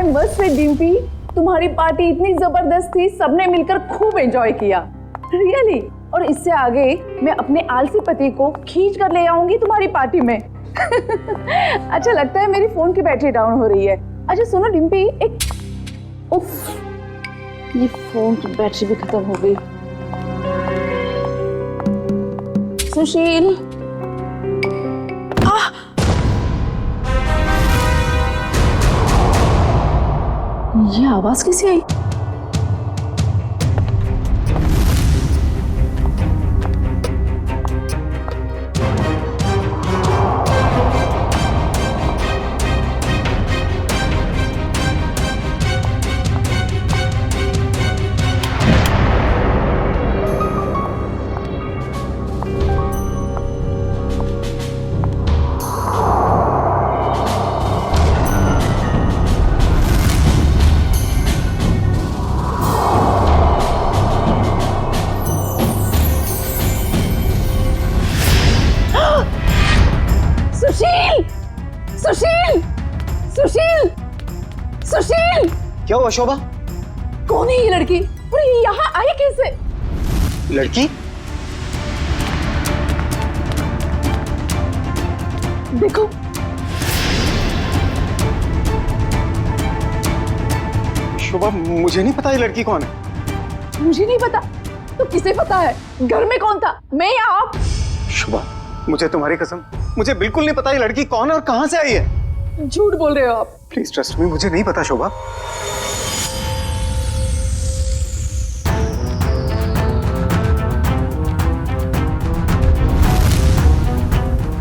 मस्त है डिम्पी, तुम्हारी पार्टी इतनी जबरदस्त थी, सबने मिलकर खूब एंजॉय किया रियली। और इससे आगे मैं अपने आलसी पति को खींच कर ले आऊंगी तुम्हारी पार्टी में। अच्छा लगता है मेरी फोन की बैटरी डाउन हो रही है। अच्छा सुनो डिम्पी, एक उफ, ये फोन की बैटरी भी खत्म हो गई। सुशील, ये आवाज कैसे आई? सुशील, सुशील, सुशील, सुशील! क्या हुआ शोभा? कौन है ये लड़की और ये यहाँ आई कैसे? लड़की? देखो, शोभा मुझे नहीं पता ये लड़की कौन है। मुझे नहीं पता तो किसे पता है? घर में कौन था, मैं या आप? शोभा मुझे तुम्हारी कसम, मुझे बिल्कुल नहीं पता ये लड़की कौन है और कहां से आई है। झूठ बोल रहे हो आप। प्लीज ट्रस्ट मी, मुझे नहीं पता शोभा।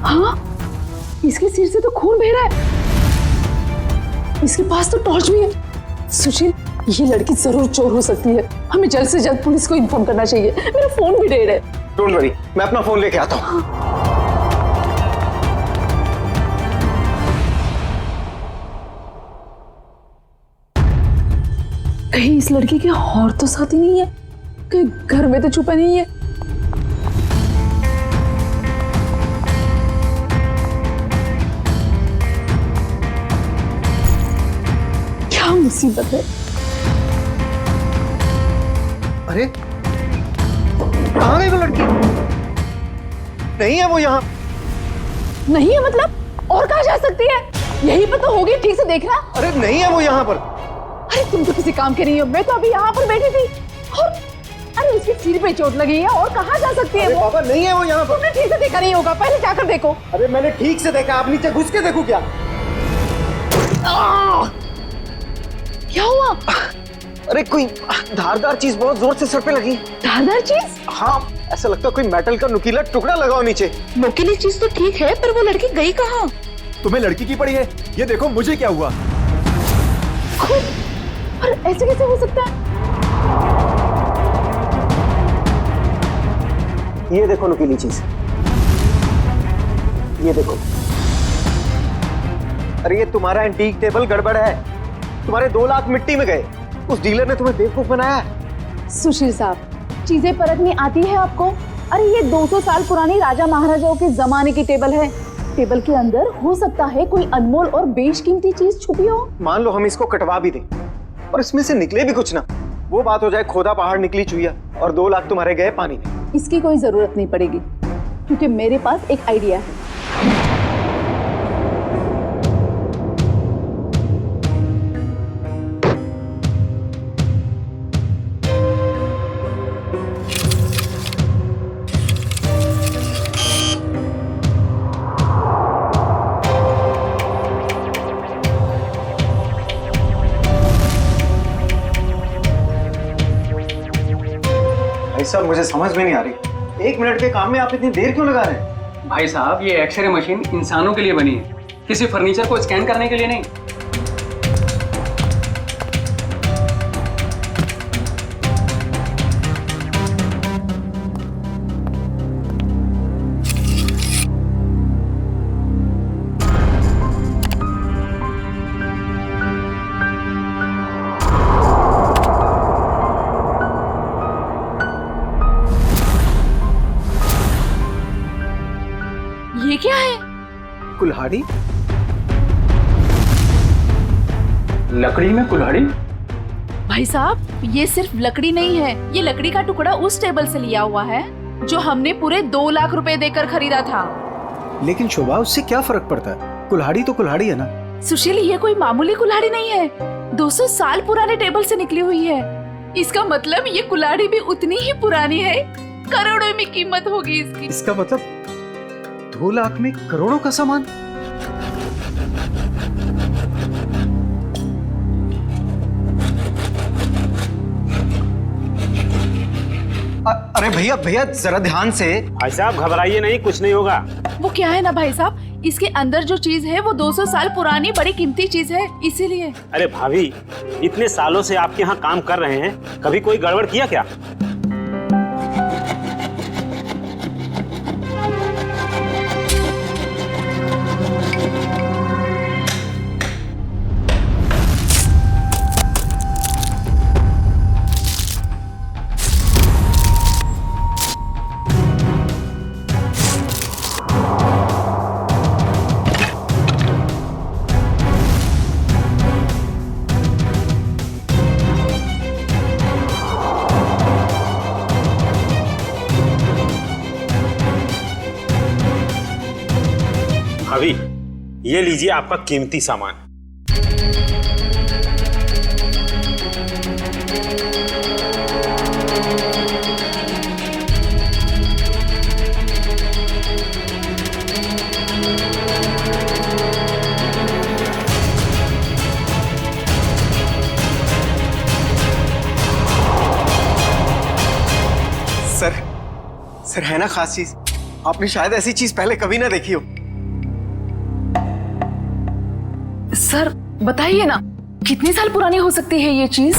हाँ, इसके सिर से तो खून बह रहा है। इसके पास तो टॉर्च भी है। सुशील, ये लड़की जरूर चोर हो सकती है। हमें जल्द से जल्द पुलिस को इन्फॉर्म करना चाहिए। मेरा फोन भी डेड है। डोंट वरी, मैं अपना फोन लेके आता हूँ। कहीं इस लड़की के और तो साथी नहीं है? कहीं घर में तो छुपा नहीं है? क्या मुसीबत है। अरे कहाँ गई वो लड़की? नहीं है वो यहाँ। नहीं है मतलब और कहाँ जा सकती है? यहीं पर तो होगी, ठीक से देखना। अरे नहीं है वो यहाँ पर। अरे तुम तो किसी काम के नहीं हो। मैं तो अभी यहाँ पर बैठी थी और अरे उसके सिर पे चोट लगी है और कहाँ जा सकती है वो? पापा नहीं है वो यहाँ पर। तुमने ठीक से देखा नहीं होगा, पहले जाकर देखो। अरे मैंने ठीक से देखा, आप नीचे घुस के देखो क्या? क्या हुआ? अरे कोई धारदार चीज बहुत जोर से सर पे लगी। धारदार चीज? हाँ, ऐसा लगता है कोई मेटल का नुकीला टुकड़ा लगाओ नीचे। नुकीली चीज तो ठीक है, पर वो लड़की गई कहाँ? तुम्हें लड़की की पड़ी है? ये देखो मुझे क्या हुआ। और ऐसे कैसे हो सकता है? ये देखो नुकीली चीज, ये देखो। अरे ये तुम्हारा एंटीक टेबल गड़बड़ है। तुम्हारे 2 लाख मिट्टी में गए। उस डीलर ने तुम्हें बेवकूफ बनाया। सुशील साहब, चीजें परखनी आती है आपको? अरे ये 200 साल पुरानी राजा महाराजाओं के जमाने की टेबल है। टेबल के अंदर हो सकता है कोई अनमोल और बेशकीमती चीज छुपी हो। मान लो हम इसको कटवा भी दें और इसमें से निकले भी कुछ ना, वो बात हो जाए खोदा पहाड़ निकली चुईया और 2 लाख तुम्हारे गए पानी में। इसकी कोई जरूरत नहीं पड़ेगी क्योंकि मेरे पास एक आइडिया है। सर मुझे समझ में नहीं आ रही, 1 मिनट के काम में आप इतनी देर क्यों लगा रहे हैं? भाई साहब, ये एक्सरे मशीन इंसानों के लिए बनी है, किसी फर्नीचर को स्कैन करने के लिए नहीं। ये क्या है? कुल्हाड़ी? लकड़ी में कुल्हाड़ी? भाई साहब, ये सिर्फ लकड़ी नहीं है, ये लकड़ी का टुकड़ा उस टेबल से लिया हुआ है जो हमने पूरे 2 लाख रुपए देकर खरीदा था। लेकिन शोभा, उससे क्या फर्क पड़ता है? कुल्हाड़ी तो कुल्हाड़ी है ना। सुशील, ये कोई मामूली कुल्हाड़ी नहीं है, 200 साल पुराने टेबल से निकली हुई है। इसका मतलब ये कुल्हाड़ी भी उतनी ही पुरानी है, करोड़ों में कीमत होगी इसकी। इसका मतलब 2 लाख में करोड़ों का सामान। अरे भैया भैया, जरा ध्यान से। भाई साहब घबराइए नहीं, कुछ नहीं होगा। वो क्या है ना भाई साहब, इसके अंदर जो चीज है वो 200 साल पुरानी बड़ी कीमती चीज है, इसीलिए। अरे भाभी, इतने सालों से आपके यहाँ काम कर रहे हैं, कभी कोई गड़बड़ किया क्या? भाभी, ये लीजिए आपका कीमती सामान। सर है ना खास चीज? आपने शायद ऐसी चीज पहले कभी ना देखी हो। सर बताइए ना, कितने साल पुरानी हो सकती है ये चीज?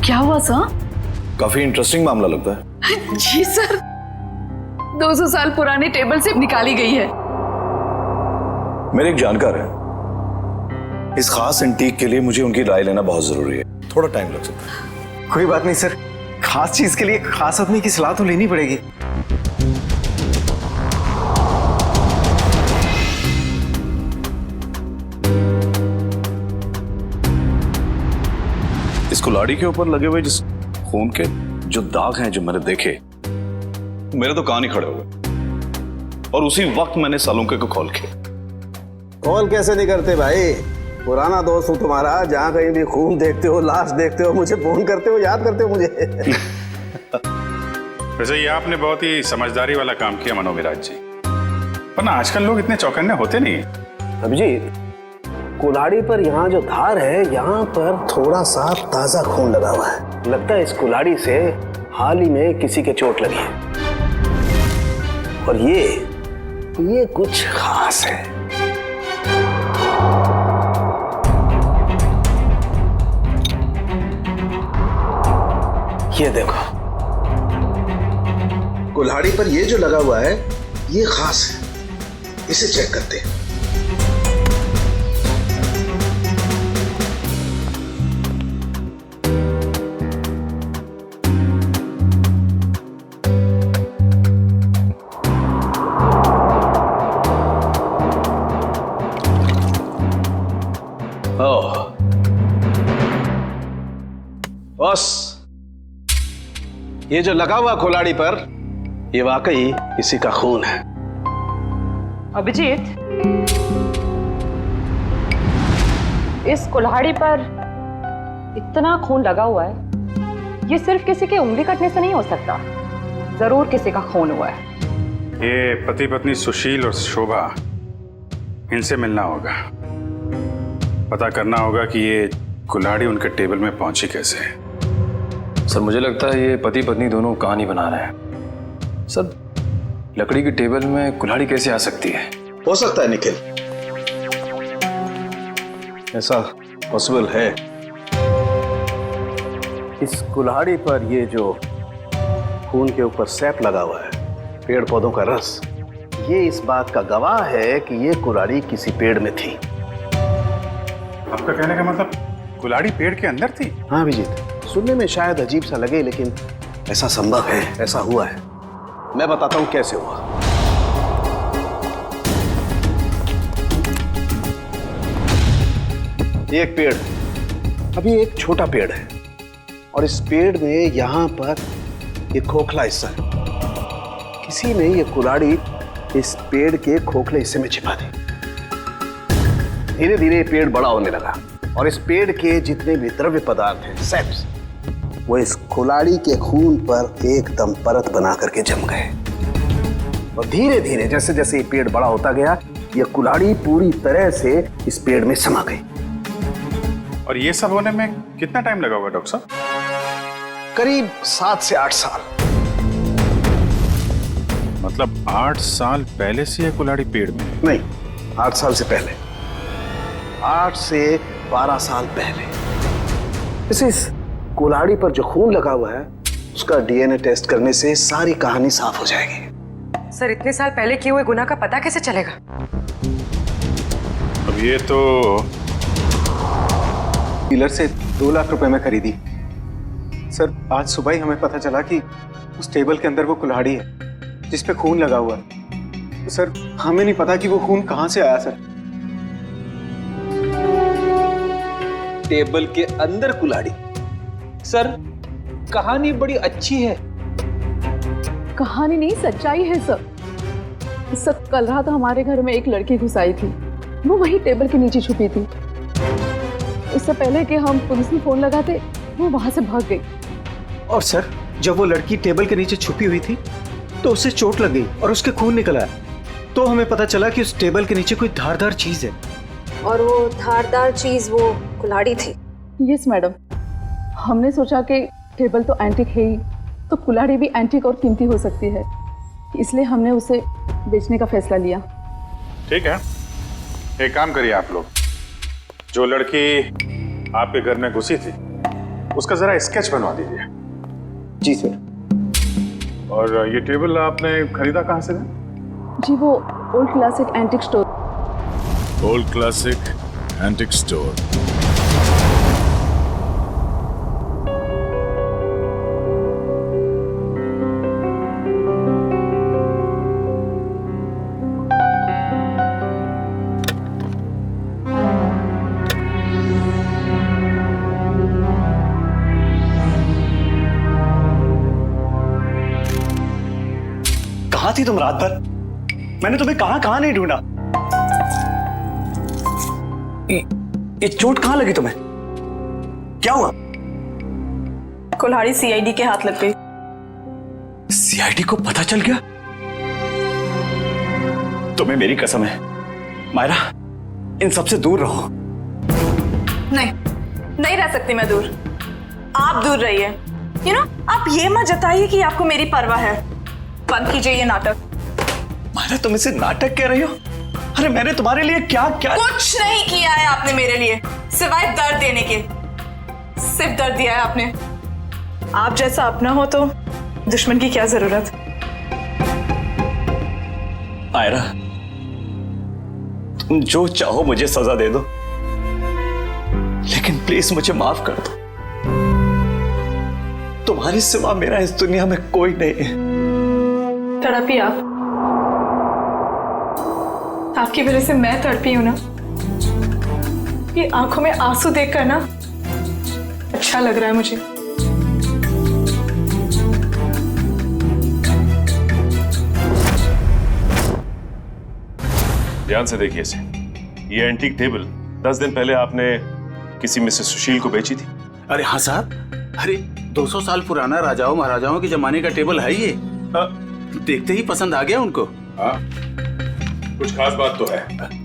क्या हुआ सर? काफी इंटरेस्टिंग मामला लगता है। जी सर, 200 साल पुराने टेबल से निकाली गई है। मेरे एक जानकार है, इस खास एंटीक के लिए मुझे उनकी राय लेना बहुत जरूरी है, थोड़ा टाइम लग सकता है। कोई बात नहीं सर, खास चीज के लिए खास आदमी की सलाह तो लेनी पड़ेगी। इस कुल्हाड़ी के ऊपर लगे हुए जिस खून के जो दाग हैं जो मैंने देखे, मेरे तो कान ही खड़े हो गए। और उसी वक्त मैंने सालुंके को कॉल किया। कॉल कैसे नहीं करते भाई, पुराना दोस्त हूँ तुम्हारा, जहाँ कहीं भी खून देखते हो, लाश देखते हो, मुझे फोन करते हो, याद करते हो मुझे। वैसे ये आपने बहुत ही समझदारी वाला काम किया मनोविराज जी, वरना आजकल लोग इतने चौकन्ने होते नहीं। अभिजीत, कुल्हाड़ी पर यहाँ जो धार है, यहाँ पर थोड़ा सा ताजा खून लगा हुआ है। लगता है इस कुल्हाड़ी से हाल ही में किसी के चोट लगी है। और ये कुछ खास है। ये देखो, कुल्हाड़ी पर ये जो लगा हुआ है ये खास है, इसे चेक करते हैं। बस, ये जो लगा हुआ कुल्हाड़ी पर, ये वाकई किसी का खून है। अभिजीत, इस कुल्हाड़ी पर इतना खून लगा हुआ है, ये सिर्फ किसी के उंगली कटने से नहीं हो सकता, जरूर किसी का खून हुआ है। ये पति पत्नी सुशील और शोभा, इनसे मिलना होगा, पता करना होगा कि ये कुल्हाड़ी उनके टेबल में पहुंची कैसे। सर मुझे लगता है ये पति पत्नी दोनों कहानी बना रहे हैं। सर लकड़ी की टेबल में कुल्हाड़ी कैसे आ सकती है? हो सकता है निखिल, ऐसा पॉसिबल है। इस कुल्हाड़ी पर ये जो खून के ऊपर सैप लगा हुआ है, पेड़ पौधों का रस, ये इस बात का गवाह है कि ये कुल्हाड़ी किसी पेड़ में थी। आपका कहने का मतलब कुल्हाड़ी पेड़ के अंदर थी? हाँ अभिजीत, सुनने में शायद अजीब सा लगे लेकिन ऐसा संभव है, ऐसा हुआ है। मैं बताता हूं कैसे हुआ। एक पेड़, अभी एक छोटा पेड़ है और इस पेड़ में यहां पर एक खोखला हिस्सा है। किसी ने ये कुल्हाड़ी इस पेड़ के खोखले हिस्से में छिपा दी। धीरे धीरे ये पेड़ बड़ा होने लगा और इस पेड़ के जितने भी द्रव्य पदार्थ हैं, सेप्स, वो इस कुल्हाड़ी के खून पर एकदम परत बना करके जम गए। और धीरे धीरे जैसे जैसे ये पेड़ बड़ा होता गया, ये कुल्हाड़ी पूरी तरह से इस पेड़ में समा गई। और ये सब होने में कितना टाइम लगा होगा डॉक्टर साहब? करीब 7 से 8 साल। मतलब 8 साल पहले से ये कुल्हाड़ी पेड़ में है? नहीं, 8 साल से पहले, 8 से 12 साल पहले। इस कुल्हाड़ी पर जो खून लगा हुआ है, उसका डीएनए टेस्ट करने से सारी कहानी साफ हो जाएगी। सर, इतने साल पहले किए हुए गुनाह का पता कैसे चलेगा? अब ये तो डीलर से 2 लाख रुपए में खरीदी। सर, आज सुबह ही हमें पता चला कि उस टेबल के अंदर वो कुल्हाड़ी है जिस पे खून लगा हुआ है। तो सर, हमें नहीं पता कि वो खून कहां से आया। सर, टेबल के अंदर कुल्हाड़ी? सर, कहानी बड़ी अच्छी है। कहानी नहीं, सच्चाई है सर। सर, कल रात हमारे घर में एक लड़की घुस आई थी। वो वही टेबल के नीचे छुपी थी। उससे पहले कि हम पुलिस में फोन लगाते, वो वहां से भाग गई। और सर, जब वो लड़की टेबल के नीचे छुपी हुई थी तो उसे चोट लग गई और उसके खून निकल आया। तो हमें पता चला कि उस टेबल के नीचे कोई धारदार चीज है। और वो धारदार चीज वो कुल्हाड़ी थी। यस मैडम, हमने सोचा कि टेबल तो एंटीक है ही, तो कुल्हाड़ी भी एंटीक और कीमती हो सकती है, इसलिए हमने उसे बेचने का फैसला लिया। ठीक है, एक काम करिए आप लोग, जो लड़की आपके घर में घुसी थी उसका जरा स्केच बनवा दीजिए। जी सर। और ये टेबल आपने खरीदा कहाँ से? जी, वो old classic antique store. Old classic antique store. कहाँ थी तुम रात भर? मैंने तुम्हें कहाँ कहाँ नहीं ढूंढा। ये चोट कहाँ लगी तुम्हें? क्या हुआ? कुल्हाड़ी सीआईडी के हाथ लग गई। सीआईडी को पता चल गया? तुम्हें मेरी कसम है मायरा, इन सबसे दूर रहो। नहीं, नहीं रह सकती मैं दूर। आप दूर रहिए। यू नो, आप ये मत जताइए कि आपको मेरी परवाह है। बंद कीजिए ये नाटक। मायरा, तुम इसे नाटक कह रही हो? अरे मैंने तुम्हारे लिए क्या क्या कुछ नहीं किया है आपने मेरे लिए, सिवाय दर्द देने के। सिर्फ दर्द दिया है आपने। आप जैसा अपना हो तो दुश्मन की क्या जरूरत। मायरा, तुम जो चाहो मुझे सजा दे दो, लेकिन प्लीज मुझे माफ कर दो। तुम्हारे सिवा मेरा इस दुनिया में कोई नहीं है। तड़पी आप। आपकी वजह से मैं तड़पी हूं ना। ये आंखों में आंसू देखकर ना अच्छा लग रहा है मुझे। ध्यान से देखिए इसे। ये एंटीक टेबल 10 दिन पहले आपने किसी मिसेस सुशील को बेची थी। अरे हाँ साहब, अरे 200 साल पुराना राजाओं महाराजाओं के जमाने का टेबल है ये। देखते ही पसंद आ गया उनको। हाँ, कुछ खास बात तो है।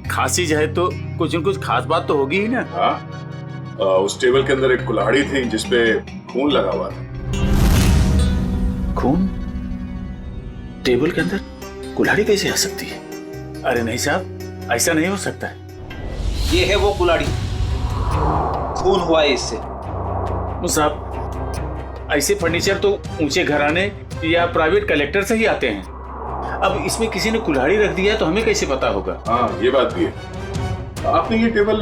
खास चीज है तो कुछ न कुछ खास बात तो होगी ही ना। हाँ, उस टेबल के अंदर एक कुल्हाड़ी थी जिसपे खून लगा हुआ था। खून टेबल के अंदर? कुल्हाड़ी कैसे आ सकती है? अरे नहीं साहब, ऐसा नहीं हो सकता है। ये है वो कुल्हाड़ी, खून हुआ है इससे। साहब, ऐसे फर्नीचर तो ऊंचे घराने या प्राइवेट कलेक्टर से ही आते हैं। अब इसमें किसी ने कुल्हाड़ी रख दिया है तो हमें कैसे पता होगा? हाँ, ये बात भी है। आपने ये टेबल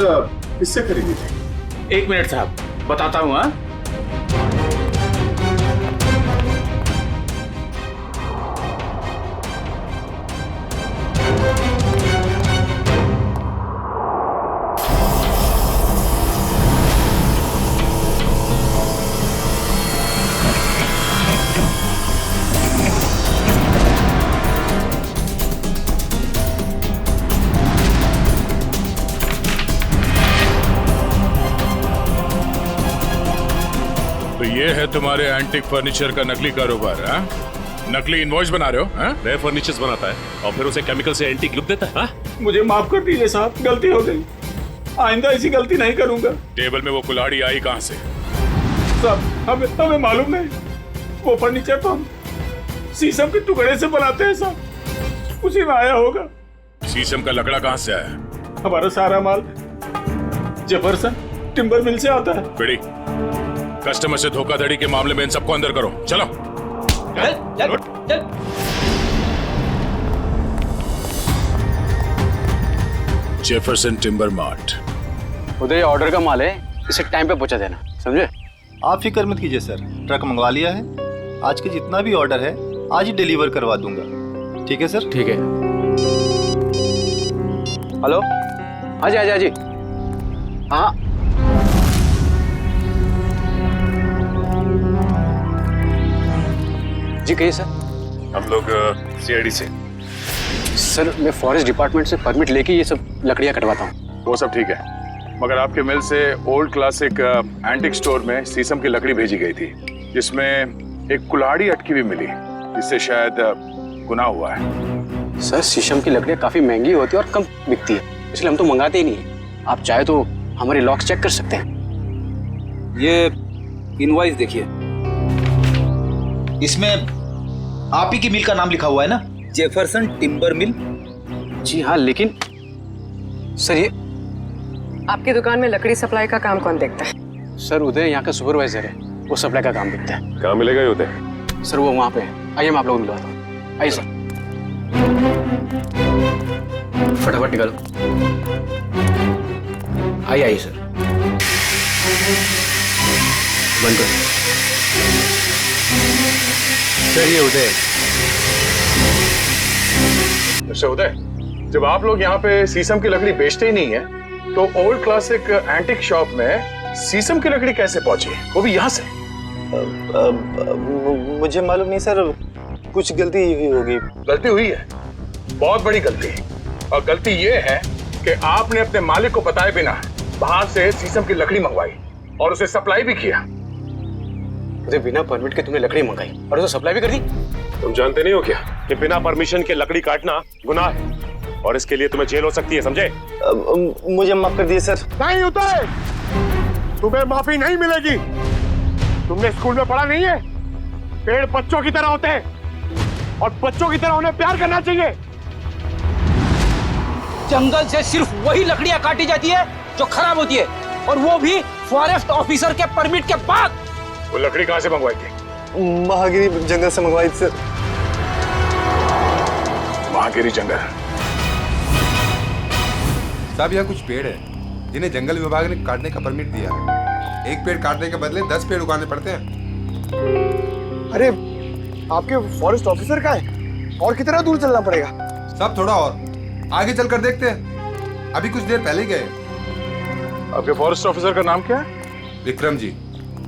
किससे खरीदी थी? 1 मिनट साहब, बताता हूँ। हाँ, तो ये है तुम्हारे एंटिक फर्नीचर का नकली कारोबार? हाँ, नकली इनवॉइस बना रहे हो? हाँ, नए फर्नीचर्स बनाता है और फिर उसे केमिकल से एंटीक लुक देता है। हाँ? मुझे माफ कर दीजिए साहब, गलती हो गई। आइंदा ऐसी गलती नहीं करूंगा। टेबल में वो कुल्हाड़ी आई कहाँ से? साहब, हमें मालूम नहीं। वो फर्नीचर तो हम शीशम के टुकड़े से बनाते हैं साहब, उसी में आया होगा। शीशम का लकड़ा कहाँ से आया? हमारा सारा माल जफरसन टिम्बर मिल से आता है। बेड़ी, कस्टमर से धोखाधड़ी के मामले में इन सबको अंदर करो। चलो चल। Jefferson timber mart. उधर ऑर्डर का माल है, इसे टाइम पे पहुंचा देना, समझे? आप फिक्र मत कीजिए सर, ट्रक मंगवा लिया है। आज के जितना भी ऑर्डर है आज ही डिलीवर करवा दूंगा। ठीक है सर? ठीक है। हेलो, हाँ जी। हाँ, जी कहिए सर। हम लोग सीआईडी से। सर, मैं फॉरेस्ट डिपार्टमेंट से परमिट लेके ये सब लकड़ियाँ कटवाता हूँ। वो सब ठीक है, मगर आपके मिल से ओल्ड क्लासिक एंटिक स्टोर में शीशम की लकड़ी भेजी गई थी, जिसमें एक कुल्हाड़ी अटकी हुई मिली, जिससे शायद गुनाह हुआ है। सर, शीशम की लकड़ियाँ काफी महंगी होती है और कम बिकती है, इसलिए हम तो मंगाते ही नहीं। आप चाहे तो हमारे लॉक्स चेक कर सकते हैं। ये इनवॉइस देखिए, इसमें आप ही की मिल का नाम लिखा हुआ है ना, जेफरसन टिम्बर मिल। जी हाँ, लेकिन सर ये आपकी दुकान में लकड़ी सप्लाई का काम कौन देखता है? सर, उदय यहाँ का सुपरवाइजर है, वो सप्लाई का काम देखता है। कहाँ मिलेगा ये उदय? सर, वो वहाँ पे है। आइए मैं आप लोगों को मिलवाता हूँ। आइए सर, फटाफट निकालो। आइए सर, बंद करो। सर, ये उदय। अच्छा उदय, जब आप लोग यहाँ पे शीशम की लकड़ी बेचते ही नहीं है, तो ओल्ड क्लासिक एंटिक शॉप में शीशम की लकड़ी कैसे पहुंची, वो भी यहाँ से? मुझे मालूम नहीं सर, कुछ गलती हुई होगी। गलती हुई है, बहुत बड़ी गलती। और गलती ये है कि आपने अपने मालिक को बताए बिना बाहर से शीशम की लकड़ी मंगवाई और उसे सप्लाई भी किया। उदय, बिना परमिट के तुमने लकड़ी मंगाई और उसे सप्लाई भी कर दी। तुम जानते नहीं हो क्या कि बिना परमिशन के लकड़ी काटना गुनाह है और इसके लिए तुम्हें जेल हो सकती है, समझे? मुझे माफ कर दिए सर। नहीं उदय, तुम्हें माफी नहीं मिलेगी। तुमने स्कूल में पढ़ा नहीं है, पेड़ बच्चों की तरह होते हैं और बच्चों की तरह उन्हें प्यार करना चाहिए। जंगल से सिर्फ वही लकड़ियां काटी जाती है जो खराब होती है, और वो भी फॉरेस्ट ऑफिसर के परमिट के बाद। वो लकड़ी कहाँ से मंगवाई थी? महागिरी जंगल से मंगवाई थी सर। महागिरी जंगल? साहब, यहाँ कुछ पेड़ है जिन्हें जंगल विभाग ने काटने का परमिट दिया है। एक पेड़ काटने के बदले 10 पेड़ उगाने पड़ते हैं। अरे, आपके फॉरेस्ट ऑफिसर का है, और कितना दूर चलना पड़ेगा? सब थोड़ा और आगे चलकर देखते हैं, अभी कुछ देर पहले ही गए। आपके फॉरेस्ट ऑफिसर का नाम क्या है? विक्रम जी,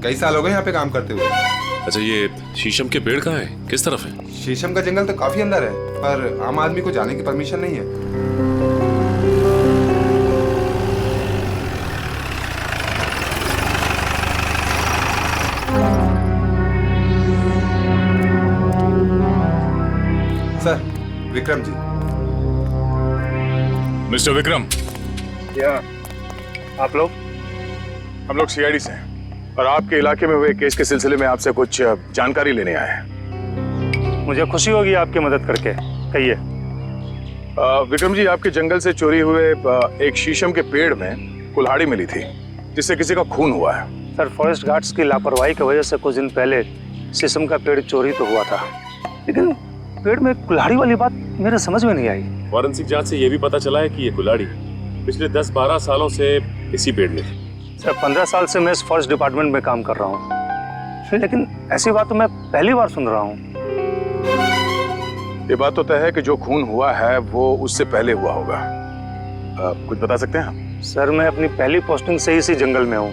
कई साल हो गए यहाँ पे काम करते हुए। अच्छा, ये शीशम के पेड़ कहाँ है, किस तरफ है? शीशम का जंगल तो काफी अंदर है, पर आम आदमी को जाने की परमिशन नहीं है। सर, विक्रम जी। मिस्टर विक्रम। क्या आप लोग? हम लोग सीआईडी से हैं और आपके इलाके में हुए केस के सिलसिले में आपसे कुछ जानकारी लेने आए हैं। मुझे खुशी होगी आपकी मदद करके। कहिए। विक्रम जी, आपके जंगल से चोरी हुए एक शीशम के पेड़ में कुल्हाड़ी मिली थी जिससे किसी का खून हुआ है। सर, फॉरेस्ट गार्ड्स की लापरवाही की वजह से कुछ दिन पहले शीशम का पेड़ चोरी तो हुआ था, लेकिन पेड़ में कुल्हाड़ी वाली बात मेरे समझ में नहीं आई। फॉरेंसिक जांच से यह भी पता चला है कि ये कुल्हाड़ी पिछले 10-12 सालों से इसी पेड़ में थी। सर, 15 साल से मैं इस फॉरेस्ट डिपार्टमेंट में काम कर रहा हूँ, लेकिन ऐसी बात तो मैं पहली बार सुन रहा हूँ। ये बात तो तय है कि जो खून हुआ है वो उससे पहले हुआ होगा। कुछ बता सकते हैं? सर, मैं अपनी पहली पोस्टिंग से ही इसी जंगल में हूँ,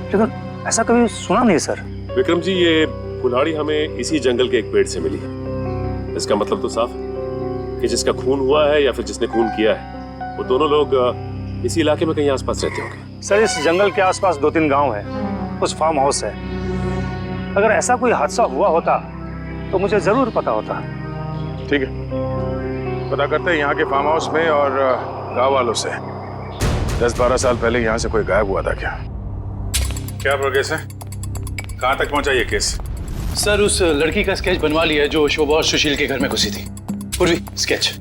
लेकिन ऐसा कभी सुना नहीं सर। विक्रम जी, ये कुल्हाड़ी हमें इसी जंगल के एक पेड़ से मिली है। इसका मतलब तो साफ है कि जिसका खून हुआ है या फिर जिसने खून किया है वो दोनों लोग इसी इलाके में कहीं आसपास रहते होंगे। सर, इस जंगल के आसपास 2-3 गांव है, कुछ फार्म हाउस है। अगर ऐसा कोई हादसा हुआ होता तो मुझे जरूर पता होता। ठीक है, पता करते हैं यहाँ के फार्म हाउस में और गांव वालों से। 10-12 साल पहले यहाँ से कोई गायब हुआ था क्या? क्या प्रोग्रेस है? कहाँ तक पहुँचा ये केस? सर, उस लड़की का स्केच बनवा लिया है जो शोभा और सुशील के घर में घुसी थी। पूर्वी, स्केच।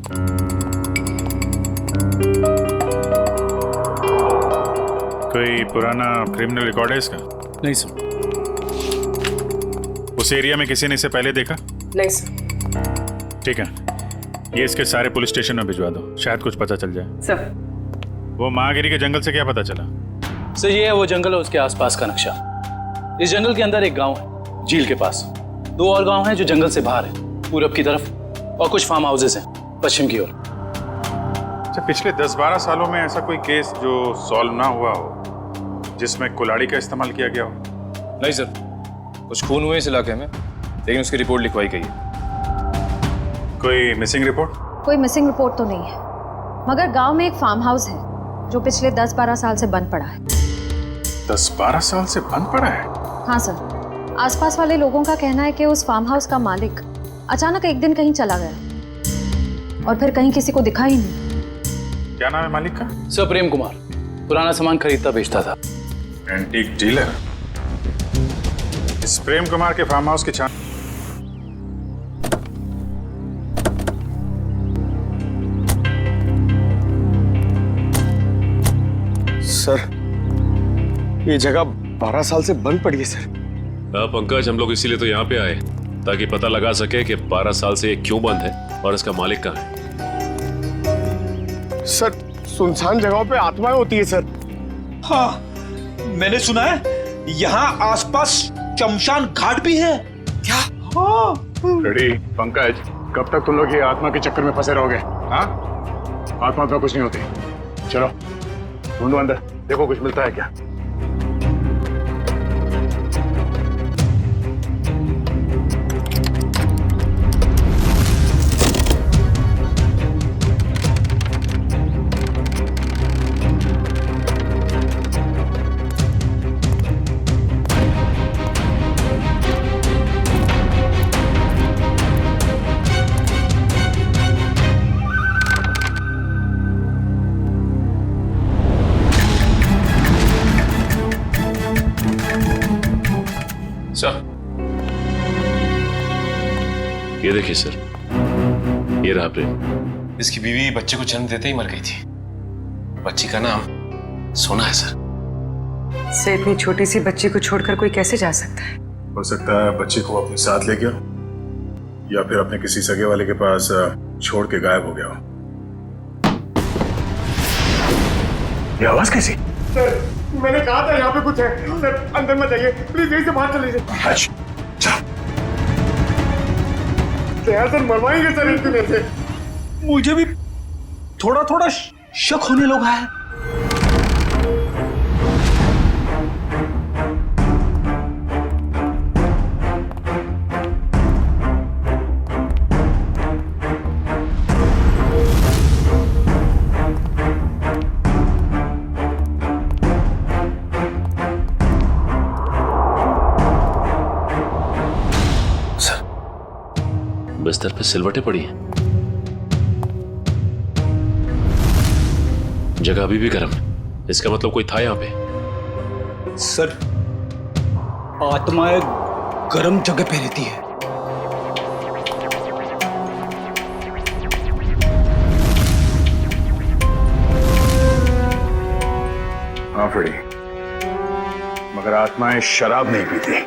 कोई पुराना क्रिमिनल रिकॉर्ड है इसका? नहीं सर। उस एरिया में किसी ने इसे पहले देखा? नहीं सर। ठीक है, ये इसके सारे पुलिस स्टेशन में भिजवा दो, शायद कुछ पता चल जाए। सर, वो महागिरी के जंगल से क्या पता चला? सर, ये है वो जंगल और उसके आसपास का नक्शा। इस जंगल के अंदर एक गांव है झील के पास, 2 और गांव हैं जो जंगल से बाहर है पूरब की तरफ, और कुछ फार्म हाउसेस हैं पश्चिम की ओर। अच्छा, पिछले 10-12 सालों में ऐसा कोई केस जो सॉल्व ना हुआ हो जिसमें कुल्हाड़ी का इस्तेमाल किया गया हो? नहीं सर, कुछ खून हुए इस इलाके में, लेकिन उसकी रिपोर्ट लिखवाई गई है। कोई मिसिंग रिपोर्ट? कोई मिसिंग रिपोर्ट तो नहीं है, मगर गांव में एक फार्म हाउस है जो पिछले 10-12 साल से बंद पड़ा है। 10-12 साल से बंद पड़ा है? हाँ सर, आसपास वाले लोगों का कहना है कि उस फार्म हाउस का मालिक अचानक एक दिन कहीं चला गया और फिर कहीं किसी को दिखा ही नहीं। क्या नाम है मालिक का? सर, प्रेम कुमार। पुराना सामान खरीदता बेचता था। Antique dealer. इस प्रेम कुमार के फार्म हाउस की छान सर, ये जगह 12 साल से बंद पड़ी है सर। हाँ पंकज, हम लोग इसीलिए तो यहाँ पे आए ताकि पता लगा सके कि 12 साल से ये क्यों बंद है और इसका मालिक कहाँ है। सर, सुनसान जगहों पे आत्माएं होती है सर। हाँ, मैंने सुना है यहाँ आसपास शमशान घाट भी है। क्या? हाँ। रेडी पंकज, कब तक तुम लोग ये आत्मा के चक्कर में फंसे रहोगे? हाँ, आत्मा तो कुछ नहीं होती। चलो ढूंढो अंदर, देखो कुछ मिलता है क्या। सर, ये देखिए सर, ये रहा प्रेम। इसकी बीवी बच्चे को जन्म देते ही मर गई थी। बच्ची का नाम सोना है सर। से इतनी छोटी सी बच्ची को छोड़कर कोई कैसे जा सकता है? हो सकता है बच्ची को अपने साथ ले गया या फिर अपने किसी सगे वाले के पास छोड़ के गायब हो गया हो। ये आवाज कैसी? सर, मैंने कहा था यहाँ पे कुछ है। सर, अंदर मत जाइए प्लीज, यहीं से बाहर चले जाइए। सर, मरवाएंगे सर एक दिन ऐसे। मुझे भी थोड़ा थोड़ा शक होने लगा है। बिस्तर पे सिलवटें पड़ी हैं। जगह अभी भी गर्म है, इसका मतलब कोई था यहाँ पे। सर, आत्माएं गर्म जगह पे रहती है। हाँ फ्रेडी, मगर आत्माएं शराब नहीं पीती।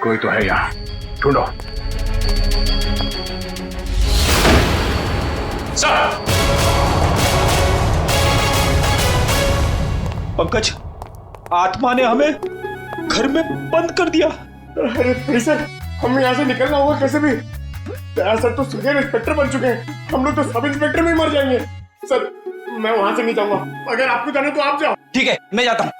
कोई तो है यहाँ, ढूंढो। पंकज, आत्मा ने हमें घर में बंद कर दिया। अरे सर, हमें यहाँ से निकलना होगा कैसे भी। सर तो सीनियर इंस्पेक्टर बन चुके हैं, हम लोग तो सब इंस्पेक्टर में ही मर जाएंगे। सर मैं वहां से नहीं जाऊंगा, अगर आपको जाना तो आप जाओ। ठीक है, मैं जाता हूँ।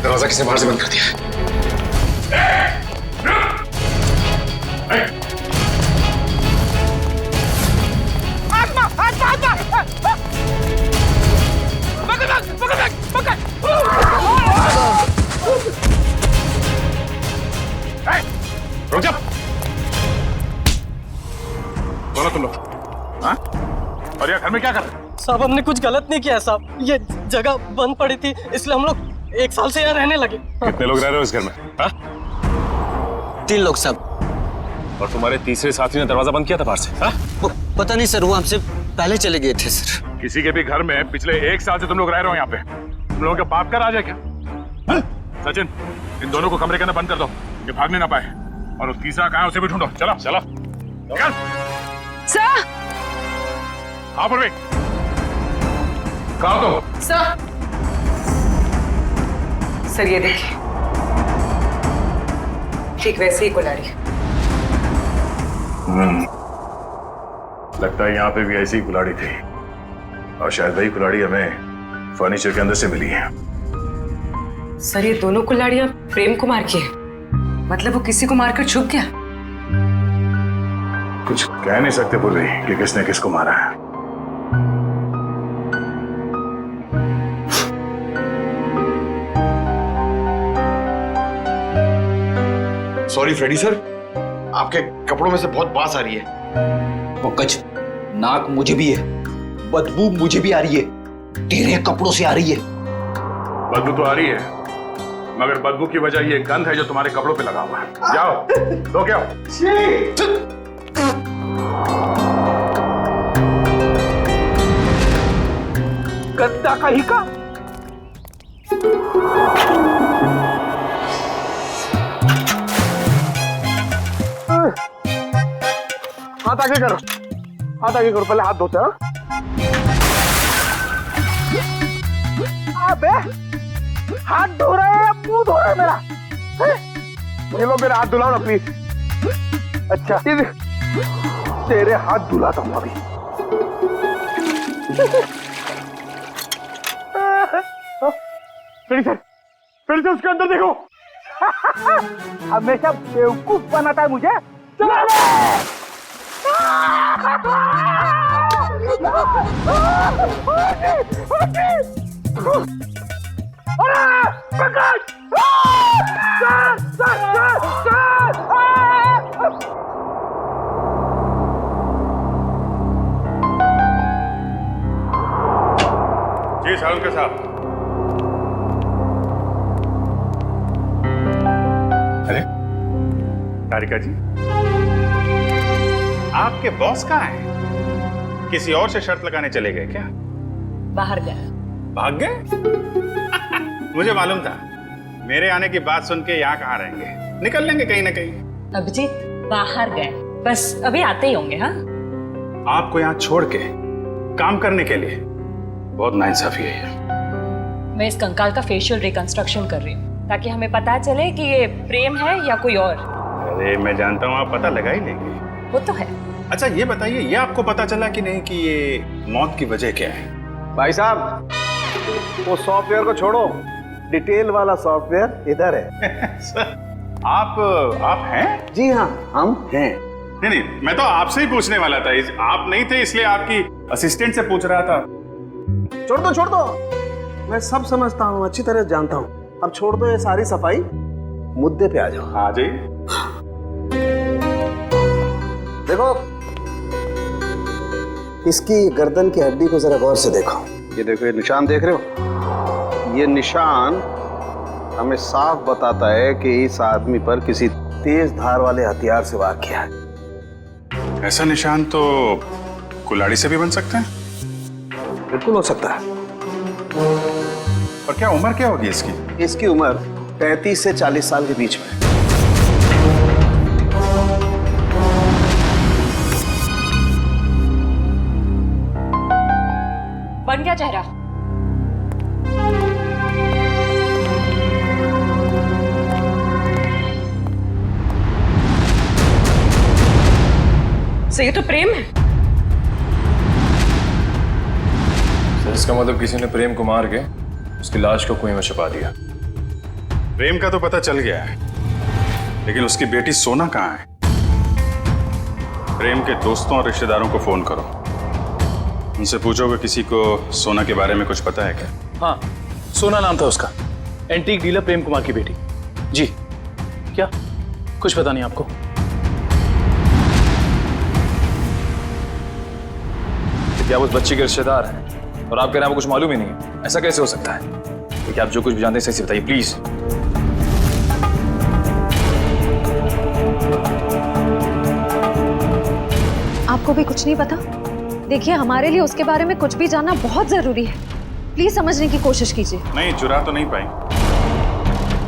दरवाजा किसने बाहर से बंद कर दिया है? रुक जा। बोलो तुम लोग, हाँ? और यार घर में क्या कर रहे हो? साहब हमने कुछ गलत नहीं किया साहब, ये जगह बंद पड़ी थी इसलिए हम लोग 1 साल से यहाँ रहने लगे। कितने लोग रह रहे हो इस घर में? हाँ? 3 लोग सब। और तुम्हारे तीसरे साथी ने दरवाजा बंद किया था बाहर से? हाँ? पता नहीं सर, वो हमसे पहले चले गए थे सर। किसी के भी घर में पिछले 1 साल से तुम लोग रह रहे हो यहाँ पे, तुम लोगों के बाप का राज है क्या? हाँ? सचिन, इन दोनों को कमरे के अंदर बंद कर दो, ये भागने ना पाए। और वो तीसरा कहाँ है उसे भी ढूंढो। चलो चलो निकल। सर। हाँ पूर्वी, कहाँ तो? सर, सर ये देखिए, ठीक वैसे ही कुल्हाड़ी। लगता है यहाँ पे भी ऐसी कुल्हाड़ी थी, और शायद वही कुल्हाड़ी हमें फर्नीचर के अंदर से मिली है। सर ये दोनों कुल्हाड़ियां प्रेम कुमार की है, मतलब वो किसी को मारकर छुप गया। कुछ कह नहीं सकते पूर्वी कि किसने किसको मारा है। सॉरी फ्रेडी सर, आपके कपड़ों में से बहुत बास आ रही है। पंकज, नाक मुझे भी है, बदबू मुझे भी आ रही है, तेरे कपड़ों से आ रही है। बदबू तो आ रही है, मगर बदबू की वजह ये गंध है जो तुम्हारे कपड़ों पे लगा हुआ है। जाओ धो के आओ। गद्दा का ही का। हाथ आगे करो, हाथ आगे करो, पहले हाथ धोते हैं। अबे हाथ धो रहे हैं, मुंह धो रहे हैं मेरा। ये लो मेरा हाथ धुलाओ ना प्लीज। अच्छा तेरे हाथ धुलाता हूँ अभी। फिर से उसके अंदर देखो। हमेशा बेवकूफ बनाता है मुझे। चलो जी सालुंके साहब। अरे तारिका जी, आपके बॉस कहाँ हैं? किसी और से शर्त लगाने चले गए क्या? बाहर गए। भाग गए? मुझे मालूम था, मेरे आने की बात सुन के यहाँ कहाँ रहेंगे, निकल लेंगे कहीं ना कहीं। अभिजीत बाहर गए, बस अभी आते ही होंगे। हाँ, आपको यहाँ छोड़ के काम करने के लिए बहुत नाइंसाफी है ये। मैं इस कंकाल का फेशियल रिकंस्ट्रक्शन कर रही हूँ ताकि हमें पता चले कि ये प्रेम है या कोई और। अरे मैं जानता हूँ आप पता लगा ही लेंगे। वो तो है। अच्छा ये बताइए, ये आपको पता चला कि नहीं कि ये मौत की वजह क्या है? भाई साहब वो सॉफ्टवेयर को छोड़ो, डिटेल वाला सॉफ्टवेयर इधर है। सर आप हैं? जी हाँ हम हैं। नहीं, मैं तो आपसे ही पूछने वाला था, आप नहीं थे इसलिए आपकी असिस्टेंट से पूछ रहा था। छोड़ दो, मैं सब समझता हूँ, अच्छी तरह जानता हूँ। अब छोड़ दो ये सारी सफाई, मुद्दे पे आ जाओ। हाँ जी। देखो इसकी गर्दन की हड्डी को जरा गौर से देखो। ये देखो, ये निशान देख रहे हो? ये निशान हमें साफ बताता है कि इस आदमी पर किसी तेज धार वाले हथियार से वार किया है। ऐसा निशान तो कुल्हाड़ी से भी बन सकते हैं। बिल्कुल हो सकता है। और क्या उम्र क्या होगी इसकी? इसकी उम्र 35 से 40 साल के बीच में। बन गया चेहरा। सर ये तो प्रेम है। सर इसका मतलब किसी ने प्रेम को मार के उसकी लाश को कुएं में छुपा दिया। प्रेम का तो पता चल गया है, लेकिन उसकी बेटी सोना कहाँ है? प्रेम के दोस्तों और रिश्तेदारों को फोन करो, उनसे पूछोगे किसी को सोना के बारे में कुछ पता है क्या? हाँ, सोना नाम था उसका, एंटीक डीलर प्रेम कुमार की बेटी। जी क्या कुछ पता नहीं आपको? क्या उस बच्ची के रिश्तेदार हैं और आप कह रहे हैं कुछ मालूम ही नहीं है? ऐसा कैसे हो सकता है? तो क्या आप जो कुछ भी जानते हैं सही से बताइए प्लीज। आपको भी कुछ नहीं पता? देखिए, हमारे लिए उसके बारे में कुछ भी जानना बहुत जरूरी है। प्लीज समझने की कोशिश कीजिए। नहीं, चुरा तो नहीं पाई,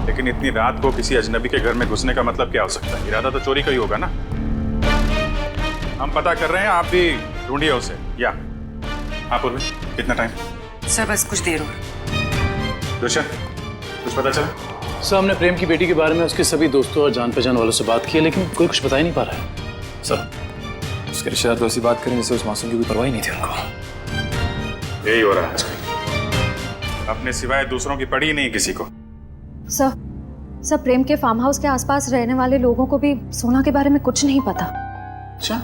लेकिन इतनी रात को किसी अजनबी के घर में घुसने का मतलब क्या हो सकता है? इरादा तो चोरी का ही होगा ना। हम पता कर रहे हैं, आप भी ढूंढिए उसे। या हाँ पूर्वी, कितना टाइम? सर बस कुछ देर और। दुष्यंत, कुछ पता चला? सर हमने प्रेम की बेटी के बारे में उसके सभी दोस्तों और जान पहचान वालों से बात की है, लेकिन कोई कुछ बता ही नहीं पा रहा है। सर उसके रिश्तेदार तो ऐसी बात करें जैसे उस मासूम की कोई परवाह ही नहीं थी उनको। यही हो रहा है आजकल, अपने सिवाय दूसरों की पड़ी ही नहीं किसी को। सर प्रेम के फार्म हाउस के आसपास रहने वाले लोगों को भी सोना के बारे में कुछ नहीं पता। अच्छा,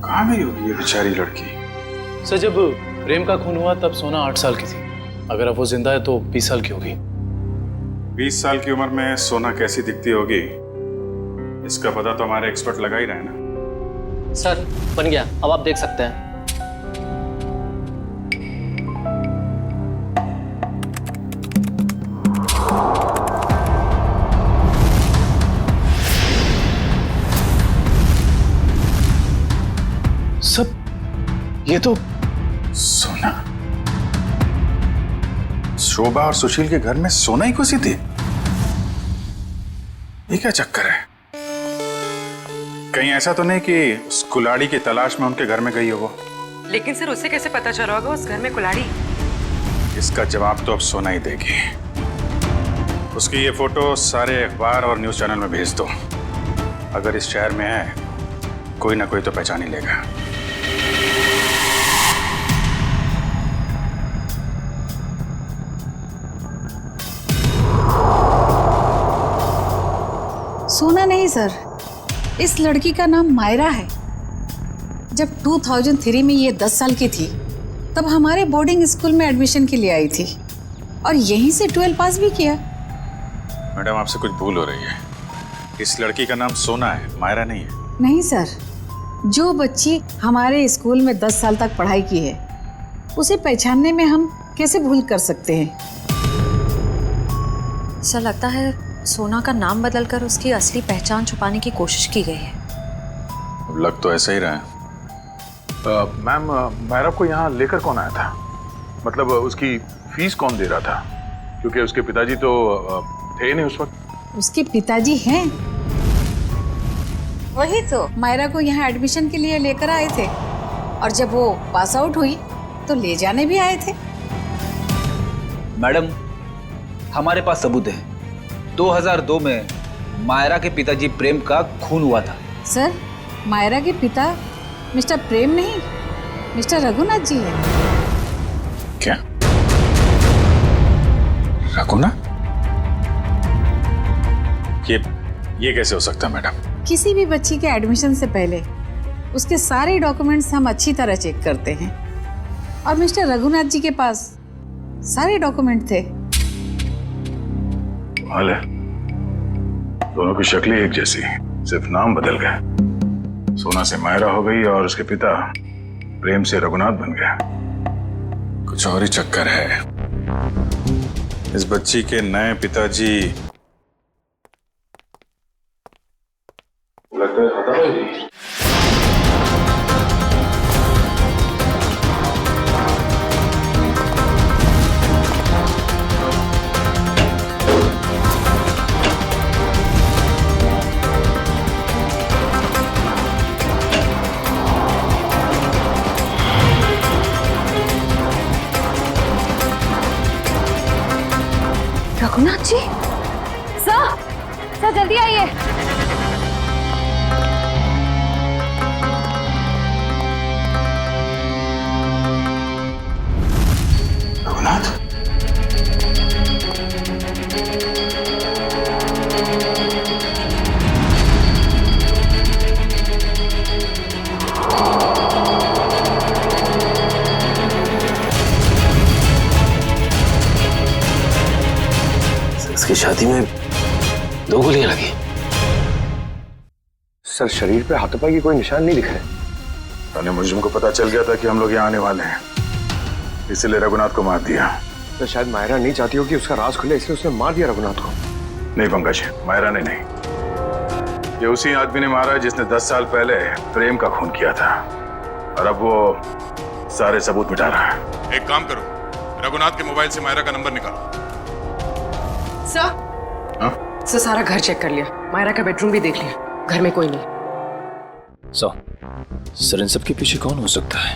कहाँ गई होगी ये बेचारी लड़की? सर जब प्रेम का खून हुआ तब सोना 8 साल की थी। अगर अब वो जिंदा है तो 20 साल की होगी। 20 साल की उम्र में सोना कैसी दिखती होगी, इसका पता तो हमारे एक्सपर्ट लगा ही रहे ना। सर बन गया, अब आप देख सकते हैं। सब ये तो सोना, शोभा और सुशील के घर में सोना ही घुसी थी। ये क्या चक्कर है? कहीं ऐसा तो नहीं कि उस कुल्हाड़ी की तलाश में उनके घर में गई हो वो? लेकिन सर उसे कैसे पता चला होगा उस घर में कुल्हाड़ी? इसका जवाब तो अब सोना ही देगी। उसकी ये फोटो सारे अखबार और न्यूज चैनल में भेज दो। अगर इस शहर में है कोई ना कोई तो पहचान ही लेगा। सोना नहीं सर, इस लड़की का नाम मायरा है। जब 2003 में ये 10 साल की थी तब हमारे बोर्डिंग स्कूल में एडमिशन के लिए आई थी और यहीं से 12 पास भी किया। मैडम आपसे कुछ भूल हो रही है। इस लड़की का नाम सोना है, मायरा नहीं है। नहीं सर, जो बच्ची हमारे स्कूल में 10 साल तक पढ़ाई की है उसे पहचानने में हम कैसे भूल कर सकते हैं? सर लगता है सोना का नाम बदलकर उसकी असली पहचान छुपाने की कोशिश की गई है। लग तो ऐसा ही रहा है। मैम, मायरा को यहाँ लेकर कौन आया था? मतलब उसकी फीस कौन दे रहा था? क्योंकि उसके पिताजी तो थे नहीं उस वक्त। उसके पिताजी हैं। वही तो मायरा को यहाँ एडमिशन के लिए लेकर आए थे और जब वो पास आउट हुई तो ले जाने भी आए थे। मैडम हमारे पास सबूत है। 2002 में मायरा के पिताजी प्रेम का खून हुआ था। सर मायरा के पिता मिस्टर प्रेम नहीं, मिस्टर रघुनाथ जी है। क्या? रघुनाथ? ये कैसे हो सकता है मैडम? किसी भी बच्ची के एडमिशन से पहले उसके सारे डॉक्यूमेंट्स हम अच्छी तरह चेक करते हैं और मिस्टर रघुनाथ जी के पास सारे डॉक्यूमेंट थे। हाल है, दोनों की शक्लें एक जैसी, सिर्फ नाम बदल गए। सोना से मायरा हो गई और उसके पिता प्रेम से रघुनाथ बन गया। कुछ और ही चक्कर है। इस बच्ची के नए पिताजी लगता है हाथापाई हुई। रघुनाथ जी, सर जल्दी आइए। रघुनाथ, इसकी शादी में 2 गोलियां लगी। सर शरीर पे हाथापाई की कोई निशान नहीं दिख रहे। मुझे पता चल गया था कि हम लोग यहाँ आने वाले हैं, इसलिए रघुनाथ को मार दिया। तो शायद मायरा नहीं चाहती हो कि उसका राज खुले, इसलिए उसने मार दिया रघुनाथ को। नहीं पंकज, मायरा ने नहीं, ये उसी आदमी ने मारा है जिसने 10 साल पहले प्रेम का खून किया था, और अब वो सारे सबूत मिटा रहा है। एक काम करो, रघुनाथ के मोबाइल से मायरा का नंबर निकालो। सर सारा घर चेक कर लिया, मायरा का बेडरूम भी देख लिया, घर में कोई नहीं। सर इन सब के पीछे कौन हो सकता है?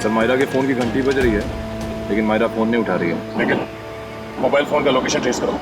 सर मायरा के फोन की घंटी बज रही है, लेकिन मायरा फोन नहीं उठा रही है। लेकिन मोबाइल फोन का लोकेशन ट्रेस करो।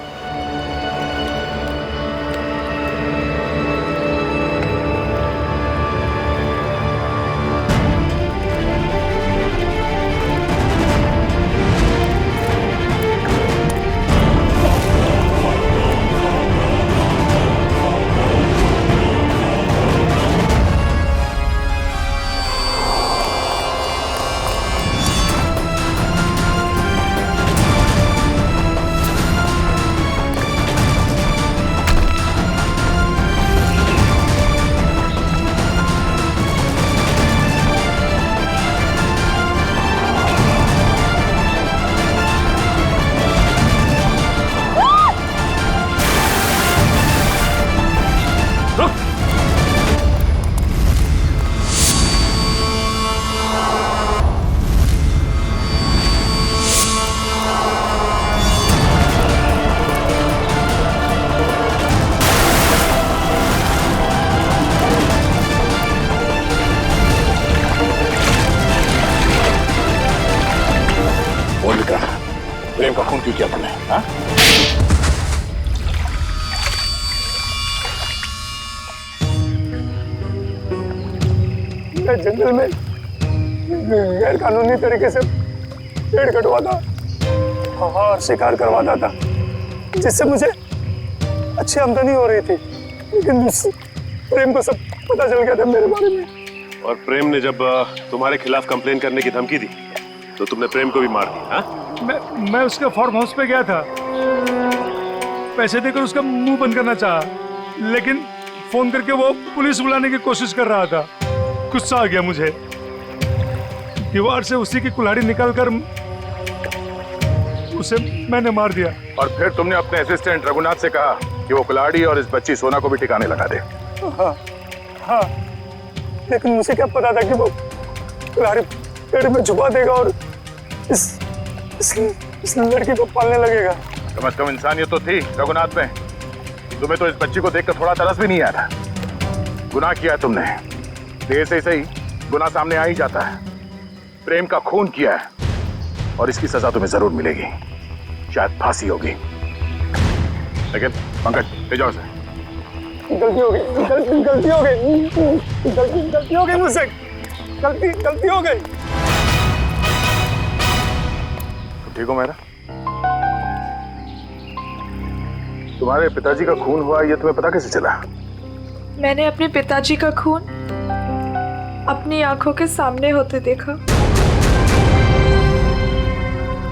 प्रेम का खून क्यों किया तुमने? हाँ? मैं जंगल में गैर कानूनी तरीके से पेड़ कटवाता और शिकार करवाता था, जिससे मुझे अच्छी आमदनी हो रही थी। लेकिन प्रेम को सब पता चल गया था मेरे बारे में। और प्रेम ने जब तुम्हारे खिलाफ कंप्लेन करने की धमकी दी तो तुमने प्रेम को भी मार दिया? हाँ? मैं उसके फार्म हाउस पे गया था, पैसे देकर उसका मुंह बंद करना चाहा, लेकिन फोन करके वो पुलिस बुलाने की कोशिश कर रहा था। गुस्सा आ गया मुझे, दीवार से उसी की कुल्हाड़ी निकालकर उसे मैंने मार दिया। और फिर तुमने अपने असिस्टेंट रघुनाथ से कहा कि वो कुल्हाड़ी और इस बच्ची सोना को भी ठिकाने लगा दे। हाँ, लेकिन मुझे क्या पता था कि वो कुल्हाड़ी पेड़ में छुपा देगा और इस लड़की को पालने लगेगा। कम से कम इंसानियत तो थी रघुनाथ में। तुम्हें तो इस बच्ची को देखकर थोड़ा तरस भी नहीं आया था। गुनाह किया है तुमने, देर से सही गुनाह सामने आ ही जाता है। प्रेम का खून किया है और इसकी सजा तुम्हें जरूर मिलेगी, शायद फांसी होगी। लेकिन पंकज ले जाओ इसे। गलती हो गई, गलती हो गई, गलती हो गई मुझसे, गलती हो गई। ठीक हो मेरा? तुम्हारे पिताजी का खून हुआ ये तुम्हें पता कैसे चला? मैंने अपने पिताजी का खून अपनी आंखों के सामने होते देखा।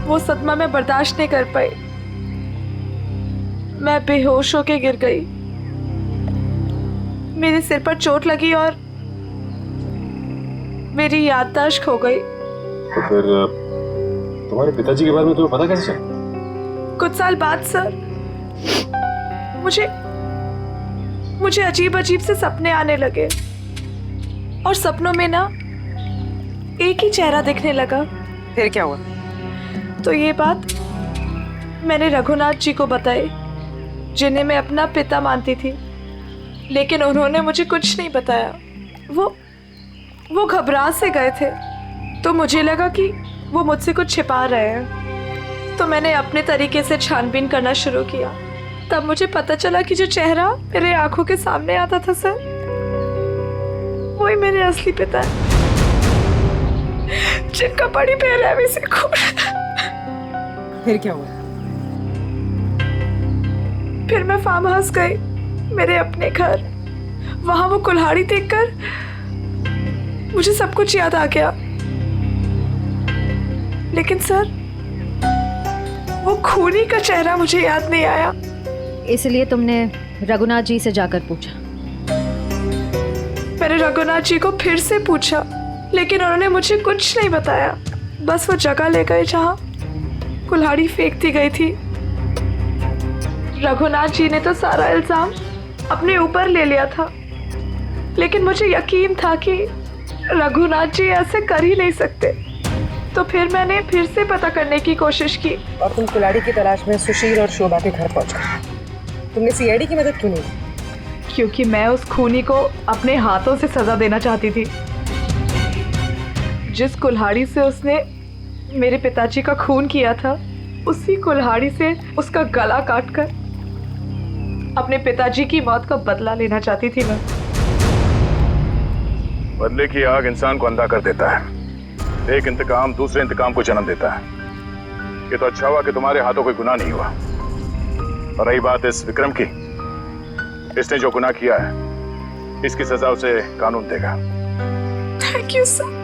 वो सदमा में बर्दाश्त नहीं कर पाई। मैं बेहोश होके गिर गई। मेरे सिर पर चोट लगी और मेरी याददाश्त खो गई। तो फिर तुम्हारे पिताजी के बारे में तुम्हें पता कैसे चला? कुछ साल बाद सर, मुझे अजीब अजीब से सपने आने लगे और सपनों में ना एक ही चेहरा दिखने लगा। फिर क्या हुआ? तो ये बात मैंने रघुनाथ जी को बताई, जिन्हें मैं अपना पिता मानती थी, लेकिन उन्होंने मुझे कुछ नहीं बताया। वो घबरा से गए थे, तो मुझे लगा कि वो मुझसे कुछ छिपा रहे हैं। तो मैंने अपने तरीके से छानबीन करना शुरू किया। तब मुझे पता चला कि जो चेहरा मेरे आंखों के सामने आता था सर, वही मेरे असली पिता है, जिनका बड़ी बेरहमी से खून। फिर क्या हुआ? फिर मैं फार्म हाउस गई, मेरे अपने घर। वहां वो कुल्हाड़ी देखकर मुझे सब कुछ याद आ गया। लेकिन सर, वो खूनी का चेहरा मुझे याद नहीं आया। इसलिए तुमने रघुनाथ जी से जाकर पूछा? मैंने रघुनाथ जी को फिर से पूछा, लेकिन उन्होंने मुझे कुछ नहीं बताया। बस वो जगह ले गए जहां कुल्हाड़ी फेंक दी गई थी। रघुनाथ जी ने तो सारा इल्जाम अपने ऊपर ले लिया था, लेकिन मुझे यकीन था कि रघुनाथ जी ऐसे कर ही नहीं सकते। तो फिर मैंने फिर से पता करने की कोशिश की। और तुम कुल्हाड़ी की तलाश में सुशील और शोभा के घर पहुंच गए। तुमने सीआईडी की मदद क्यों नहीं? क्योंकि मैं उस खूनी को अपने हाथों से सजा देना चाहती थी। जिस कुल्हाड़ी से उसने मेरे पिताजी का खून किया था, उसी कुल्हाड़ी से उसका गला काटकर अपने पिताजी की मौत का बदला लेना चाहती थी मैं। बदले की आग इंसान को अंधा कर देता है। एक इंतकाम दूसरे इंतकाम को जन्म देता है। ये तो अच्छा हुआ कि तुम्हारे हाथों कोई गुनाह नहीं हुआ। और रही बात इस विक्रम की, इसने जो गुनाह किया है, इसकी सजा उसे कानून देगा। Thank you sir.